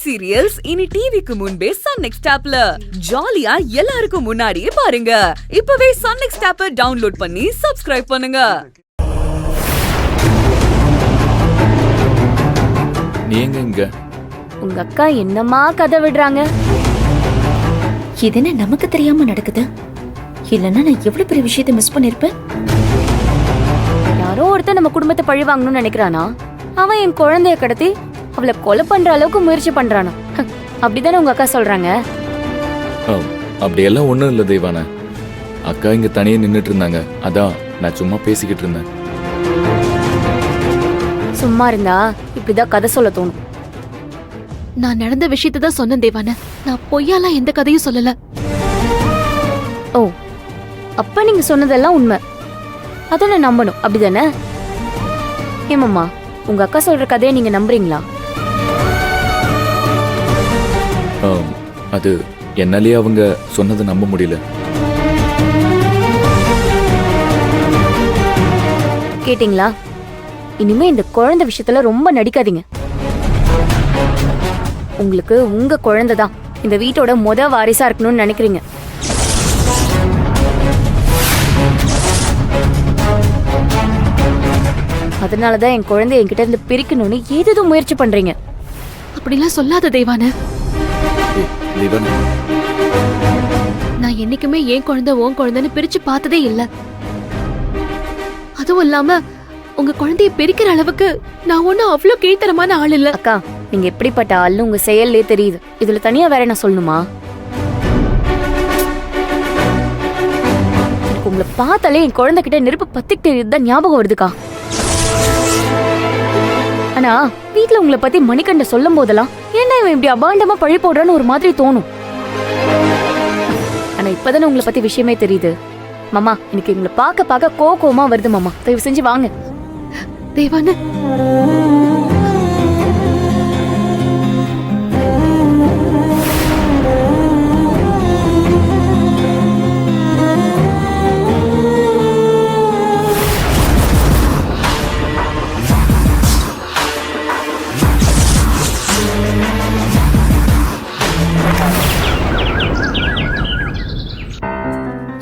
Web serials இனி டிவிக்கு முன்பே சன் நெக்ஸ்ட் ஆப்ல ஜாலியா எல்லாருக்கும் முன்னாடியே பாருங்க. இப்பவே சன் நெக்ஸ்ட் ஆப்பை டவுன்லோட் பண்ணி சப்ஸ்கிரைப் பண்ணுங்க. நீங்க இங்க உங்க அக்கா என்னமா கதை விடுறாங்க? இது என்ன நமக்கு தெரியாம நடக்குது? இல்லன்னா நான் எவ்வளவு பெரிய விஷயத்தை மிஸ் பண்ணிருப்பேன். யாரோ ஒருத்தர் நம்ம குடும்பத்தை பழி வாங்கணும்னு நினைக்கிறானா? அவன் என் குழந்தைய கடத்தி அவளை கொலை பண்ற அளவுக்கு முயற்சி பண்றானா? அப்படிதானே உங்க அக்கா சொல்றாங்க? அப்படியெல்லாம் ஒண்ணும் இல்ல தெய்வான. அக்கா இங்க தனியா நின்னுட்டு இருந்தாங்க, அதான் நான் சும்மா பேசிக்கிட்டு இருந்தேன். சும்மா இருந்தா இப்படிதான் கதை சொல்ல தோணும். நான் நடந்த விஷயத்தை தான் சொன்னேன் தேவான. நான் பொய்யாலாம் எந்த கதையும் சொல்லல. ஓ, அப்ப நீங்க சொன்னதெல்லாம் உண்மை. அத நான் நம்பணும், அப்படிதானே? ஏமாம்மா, உங்க அக்கா சொல்ற கதையை நீங்க நம்புறீங்களா? அது என்னாலே அவங்க சொன்னதை நம்ப முடியல. கேட்டீங்களா? இனிமே இந்த குழந்தை விஷயத்துல ரொம்ப நடிக்காதீங்க. உங்களுக்கு உங்க குழந்தை தான் இந்த வீட்டோட வாரிசா இருக்கணும்னு நினைக்கிறீங்க. அதனாலதான் என் குழந்தைய என்கிட்ட இருந்து பிரிக்கணும்னு ஏதேதோ முயற்சி பண்றீங்க. அப்படிலாம் சொல்லாத தேவான. நான் என்னைக்குமே என் குழந்தை உன் குழந்தைன்னு பிரிச்சு பார்த்ததே இல்ல. அதுவும் இல்லாம உங்க குழந்தைய பிரிக்கிற அளவுக்கு நான் ஒன்னும் அவ்வளவு கீழ்த்தரமான ஆள் இல்ல. அக்கா, நீங்க எப்படிப்பட்ட ஆள்னு உங்க செயல்லே தெரியுது. இதுல தனியா வேற என்ன சொல்லணுமா? உங்களை பார்த்தாலே என் குழந்தை கிட்ட நெருப்பு பத்திக்கிட்டு தான் ஞாபகம் வருதுக்கா. ஆனா வீட்டுல உங்களை பத்தி மணிகண்ட சொல்லும் போதெல்லாம் என்ன இவன் இப்படி அபாண்டமா பழி போடுறான்னு ஒரு மாதிரி தோணும். ஆனா இப்பதானே உங்களை பத்தி விஷயமே தெரியுது. மாமா, எனக்கு உங்களை பார்க்க கோவமா வருது மாமா. தயவு செஞ்சு வாங்க. தேவான,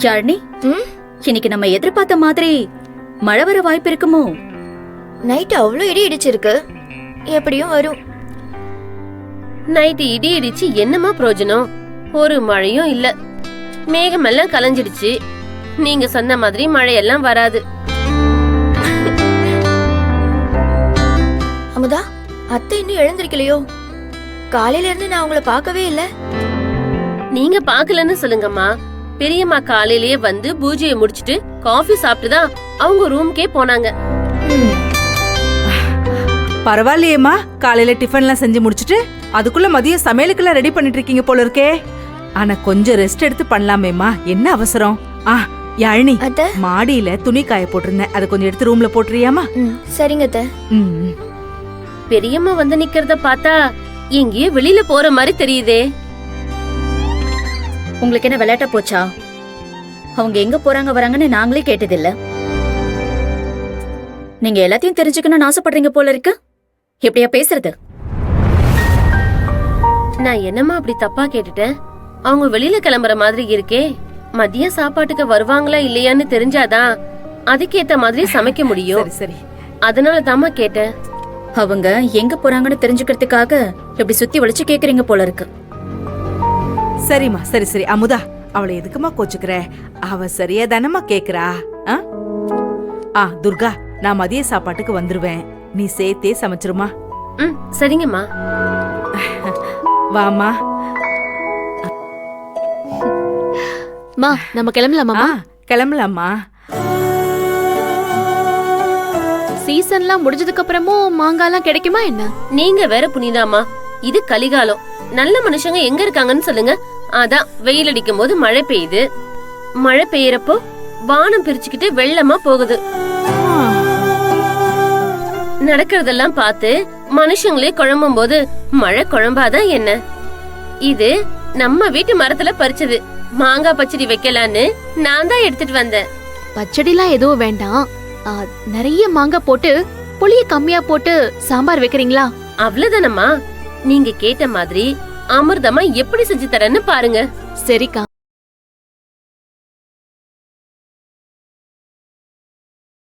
யாழ்னி, இன்னைக்கு நம்ம எதிர்பார்த்த மாதிரி மழை வர வாய்ப்பு இருக்குமோ? நைட் அவ்வளோ இடி இடிச்சிருக்கு, எப்படியும் வரும். நைட்டு இடி இடிச்சு என்னமா பிரயோஜனம்? ஒரு மழையும் இல்ல, மேகமெல்லாம் கலைஞ்சிடுச்சு. நீங்க சொன்ன மாதிரி மழையெல்லாம் வராது. அமுதா, அத்தை இன்னும் எழுந்திருக்கலையோ? காலையில இருந்து நான் உங்களை பார்க்கவே இல்ல. நீங்க பாக்கலன்னு சொல்லுங்கம்மா. பெரியம்மா காலையிலேயே வந்து பூஜையை முடிச்சிட்டு காஃபி சாப்பிட்டுதான் அவங்க ரூம்க்கே போனாங்க. பரவாயில்லையேம்மா, காலையில டிஃபன்லாம் செஞ்சு முடிச்சிட்டு அதுக்குள்ள மதிய சமையலுக்கெல்லாம் ரெடி பண்ணிட்டு இருக்கீங்க போல இருக்கே. ஆனா கொஞ்சம் ரெஸ்ட் எடுத்து பண்ணலாமேம்மா, என்ன அவசரம்? யாழினி, மாடியில துணி காய போட்டிருந்தேன், அதை கொஞ்சம் எடுத்து ரூம்ல போட்டுறியாமா? சரிங்க அத்தை. பெரியம்மா வந்து நிக்கிறத பார்த்தா எங்கேயோ வெளியில போற மாதிரி தெரியுதே. உங்களுக்கு என்ன விளையாட்ட போச்சா? அவங்க எங்க போறாங்க வராங்கன்னு நாங்களே கேட்டதில்ல. நீங்க எல்லாத்தையும் தெரிஞ்சுக்கணும்னு ஆசைப்படுறீங்க போல இருக்கு. எப்படியா பேசுறது? நான் என்னமா அப்படி தப்பா கேட்டுட்டேன்? அவங்க வெளியில கிளம்புற மாதிரி இருக்கே. மதிய சாப்பாட்டுக்கு வருவாங்களா இல்லையான்னு தெரிஞ்சாதான் அதுக்கேத்த மாதிரி சமைக்க முடியும். சரி, அதனால தாமா கேட்டேன். அவங்க எங்க போறாங்கன்னு தெரிஞ்சுக்கிறதுக்காக எப்படி சுத்தி வளைச்சு கேக்குறீங்க போல இருக்கு. சரிம்மா, சரி. அமுதா, அவளை எதுக்குமா கோச்சுக்கிற? அவ சரியா தானம்மா கேக்குறா. துர்கா, நான் மதிய சாப்பாட்டுக்கு வந்துருவேன், நீ சேர்த்தே சமைச்சிருமா? சரிங்கம்மா. வாமா. மா, நம்ம கிளம்பலாமா? கிளம்பலாமா. சீசன்லாம் முடிஞ்சதுக்கு அப்புறமும் மாங்காலாம் கிடைக்குமா என்ன? நீங்க வேற புனிதாமா, இது கலிகாலம். நல்ல மனுஷங்க எங்க இருக்காங்கன்னு சொல்லுங்க. அதான் வெயில் அடிக்கும் போது மழை பெய்யுது, மழை பெய்யறப்போ வானம் பிரிச்சுக்கிட்டு வெள்ளமா போகுது. நடக்கிறதெல்லாம் பார்த்து மனுஷங்களே குழம்பும் போது மழை குழம்பாதான் என்ன? இது நம்ம வீட்டு மரத்துல பறிச்சது. மாங்காய் பச்சடி வைக்கலான்னு நான் தான் எடுத்துட்டு வந்தேன். பச்சடிலாம் எதுவும் வேண்டாம், நிறைய மாங்காய் போட்டு புளிய கம்மியா போட்டு சாம்பார் வைக்கிறீங்களா? அவ்வளவுதானம்மா. நீங்க கேட்ட மாதிரி அமிர்தமா எப்படி செஞ்சு தரேன்னு பாருங்க. சரிக்கா.